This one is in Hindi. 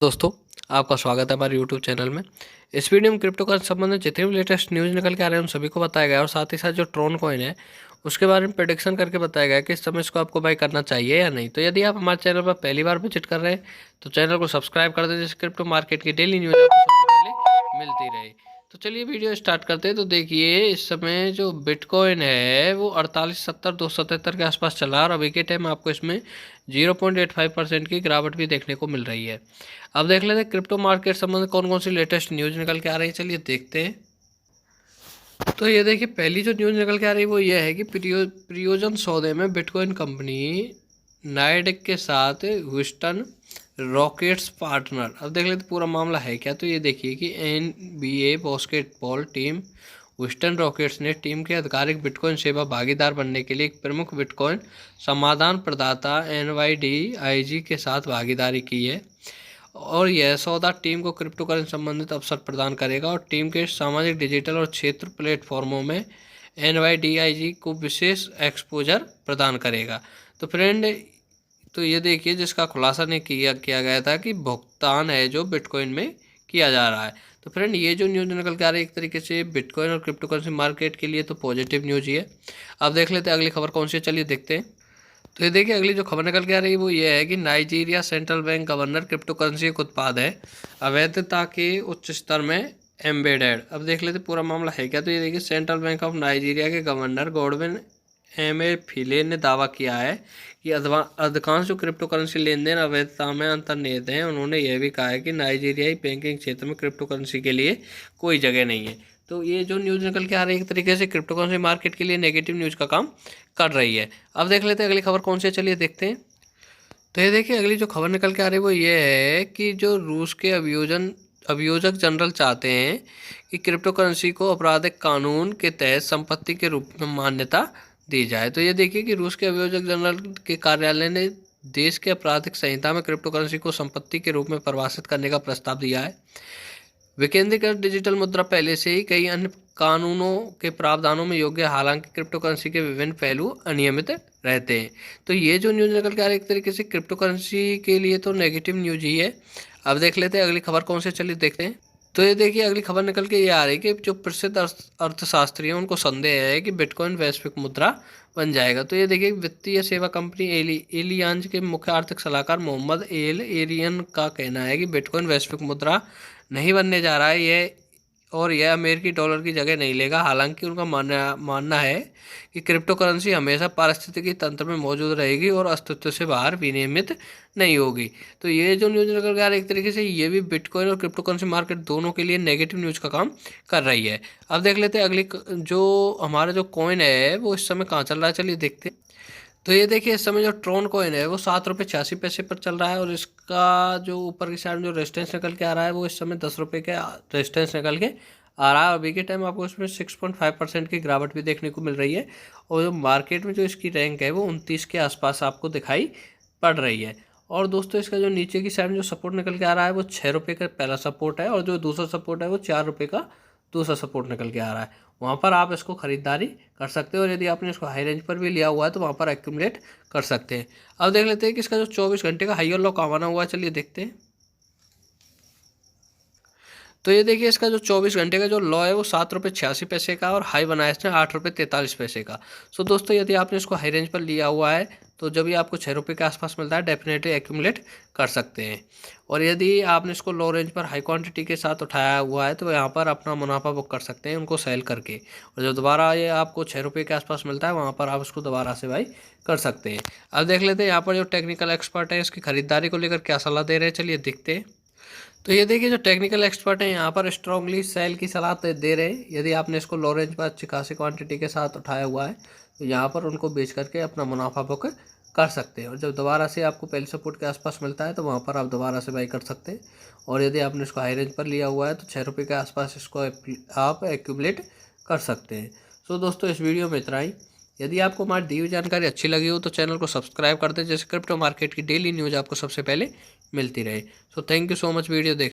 दोस्तों, आपका स्वागत है हमारे यूट्यूब चैनल में। इस वीडियो में क्रिप्टो का संबंधित जितने भी लेटेस्ट न्यूज़ निकल के आ रहे हैं उन सभी को बताया गया है और साथ ही साथ जो ट्रोन कॉइन है उसके बारे में प्रेडिक्शन करके बताया गया है कि इस समय इसको आपको बाय करना चाहिए या नहीं। तो यदि आप हमारे चैनल पर पहली बार विजिट कर रहे हैं तो चैनल को सब्सक्राइब कर दें, जिससे क्रिप्टो मार्केट की डेली न्यूज़ आपको सबसे पहले मिलती रहे। तो चलिए वीडियो स्टार्ट करते हैं। तो देखिए, इस समय जो बिटकॉइन है वो 48,70,277 के आसपास चला है और अभी के टाइम आपको इसमें 0.85% की गिरावट भी देखने को मिल रही है। अब देख लेते हैं क्रिप्टो मार्केट संबंधित कौन कौन सी लेटेस्ट न्यूज़ निकल के आ रही है। चलिए देखते हैं। तो ये देखिए, पहली जो न्यूज़ निकल के आ रही है वो ये है कि प्रियोजन सौदे में बिटकॉइन कंपनी नाइडेक के साथ ह्यूस्टन रॉकेट्स पार्टनर। अब देख लेते पूरा मामला है क्या। तो ये देखिए कि NBA basketball team Houston rockets ने टीम के आधिकारिक बिटकॉइन सेवा भागीदार बनने के लिए एक प्रमुख बिटकॉइन समाधान प्रदाता NYDIG के साथ भागीदारी की है और यह सौदा टीम को क्रिप्टो करेंसी संबंधित अवसर प्रदान करेगा और टीम के सामाजिक, डिजिटल और क्षेत्र प्लेटफॉर्मों में NYDIG को विशेष एक्सपोजर प्रदान करेगा। तो फ्रेंड, तो ये देखिए, जिसका खुलासा नहीं किया गया था कि भुगतान है जो बिटकॉइन में किया जा रहा है। तो फ्रेंड, ये जो न्यूज़ निकल के आ रही है एक तरीके से बिटकॉइन और क्रिप्टो करेंसी मार्केट के लिए तो पॉजिटिव न्यूज़ ही है। अब देख लेते हैं अगली खबर कौन सी है। चलिए देखते हैं। तो ये देखिए, अगली जो खबर निकल के आ रही है वो ये है कि Nigeria central bank governor crypto currency एक उत्पाद है अवैधता के उच्च स्तर में एम्बेडेड। अब देख लेते पूरा मामला है क्या। तो ये देखिए, सेंट्रल बैंक ऑफ नाइजीरिया के गवर्नर गॉडविन एमेफिले ने दावा किया है कि अधिकांश जो क्रिप्टो करेंसी लेन देन अवैधता में अंतर्निहित हैं। उन्होंने यह भी कहा है कि नाइजीरियाई बैंकिंग क्षेत्र में क्रिप्टो करेंसी के लिए कोई जगह नहीं है। तो ये जो न्यूज़ निकल के आ रही है एक तरीके से क्रिप्टो करेंसी मार्केट के लिए नेगेटिव न्यूज़ का काम कर रही है। अब देख लेते हैं अगली खबर कौन सी है। चलिए देखते हैं। तो ये देखिए, अगली जो खबर निकल के आ रही है वो ये है कि जो रूस के अभियोजक जनरल चाहते हैं कि क्रिप्टो करेंसी को आपराधिक कानून के तहत संपत्ति के रूप में मान्यता दी जाए। तो ये देखिए कि रूस के अभियोजक जनरल के कार्यालय ने देश के आपराधिक संहिता में क्रिप्टो करेंसी को संपत्ति के रूप में परिभाषित करने का प्रस्ताव दिया है। विकेंद्रीकृत डिजिटल मुद्रा पहले से ही कई अन्य कानूनों के प्रावधानों में योग्य, हालांकि क्रिप्टो करेंसी के विभिन्न पहलू अनियमित रहते हैं। तो ये जो न्यूज़ निकल के आ रही है एक तरीके से क्रिप्टो करेंसी के लिए तो नेगेटिव न्यूज ही है। अब देख लेते हैं अगली खबर कौन सी। चलिए देखते हैं। तो ये देखिए, अगली खबर निकल के ये आ रही है कि जो प्रसिद्ध अर्थशास्त्री हैं उनको संदेह है कि बिटकॉइन वैश्विक मुद्रा बन जाएगा। तो ये देखिए, वित्तीय सेवा कंपनी एलियांज के मुख्य आर्थिक सलाहकार मोहम्मद एल एरियन का कहना है कि बिटकॉइन वैश्विक मुद्रा नहीं बनने जा रहा है यह अमेरिकी डॉलर की जगह नहीं लेगा। हालांकि उनका मानना है कि क्रिप्टो करेंसी हमेशा पारिस्थितिकी तंत्र में मौजूद रहेगी और अस्तित्व से बाहर विनियमित नहीं होगी। तो ये जो न्यूज़ निकल के आ रही है एक तरीके से ये भी बिटकॉइन और क्रिप्टो करेंसी मार्केट दोनों के लिए नेगेटिव न्यूज़ का काम कर रही है। अब देख लेते हैं अगली जो हमारा जो कॉइन है वो इस समय कहाँ चल रहा है। चलिए देखते हैं। तो ये देखिए, इस समय जो ट्रोन कॉइन है वो 7 रुपये 86 पैसे पर चल रहा है और इसका जो ऊपर की साइड में जो रेजिस्टेंस निकल के आ रहा है वो इस समय 10 रुपये का रेजिस्टेंस निकल के आ रहा है। अभी के टाइम आपको इसमें 6.5% की गिरावट भी देखने को मिल रही है और जो मार्केट में जो इसकी रैंक है वो 29 के आसपास आपको दिखाई पड़ रही है। और दोस्तों, इसका जो नीचे की साइड में जो सपोर्ट निकल के आ रहा है वो 6 रुपये का पहला सपोर्ट है और जो दूसरा सपोर्ट है वो 4 रुपये का दूसरा सपोर्ट निकल के आ रहा है। वहाँ पर आप इसको ख़रीदारी कर सकते हो और यदि आपने इसको हाई रेंज पर भी लिया हुआ है तो वहाँ पर एक्यूमुलेट कर सकते हैं। अब देख लेते हैं कि इसका जो 24 घंटे का हाई और लो कहाँ बना हुआ है। चलिए देखते हैं। तो ये देखिए, इसका जो 24 घंटे का जो लॉ है वो 7 रुपये 86 पैसे का और हाई बनाया इसने 8 रुपये 43 पैसे का। सो दोस्तों, यदि आपने इसको हाई रेंज पर लिया हुआ है तो जब भी आपको 6 रुपये के आसपास मिलता है डेफिनेटली एक्यूमुलेट कर सकते हैं। और यदि आपने इसको लो रेंज पर हाई क्वांटिटी के साथ उठाया हुआ है तो यहाँ पर अपना मुनाफा बुक कर सकते हैं उनको सेल करके। और जब दोबारा ये आपको 6 रुपये के आसपास मिलता है वहाँ पर आप इसको दोबारा से बाई कर सकते हैं। अब देख लेते हैं यहाँ पर जो टेक्निकल एक्सपर्ट है इसकी खरीदारी को लेकर क्या सलाह दे रहे हैं। चलिए देखते हैं। तो ये देखिए, जो टेक्निकल एक्सपर्ट हैं यहाँ पर स्ट्रांगली सेल की सलाह दे रहे हैं। यदि आपने इसको लो रेंज पर अच्छी खासी क्वांटिटी के साथ उठाया हुआ है तो यहाँ पर उनको बेच करके अपना मुनाफा बुक कर सकते हैं और जब दोबारा से आपको पहले सपोर्ट के आसपास मिलता है तो वहाँ पर आप दोबारा से बाई कर सकते हैं। और यदि आपने इसको हाई रेंज पर लिया हुआ है तो 6 रुपये के आसपास इसको आप एक्यूमुलेट कर सकते हैं। सो दोस्तों, इस वीडियो में इतना ही। यदि आपको हमारी दी हुई जानकारी अच्छी लगी हो तो चैनल को सब्सक्राइब कर दें, जैसे क्रिप्टो मार्केट की डेली न्यूज़ आपको सबसे पहले मिलती रहे। So thank you so much video देख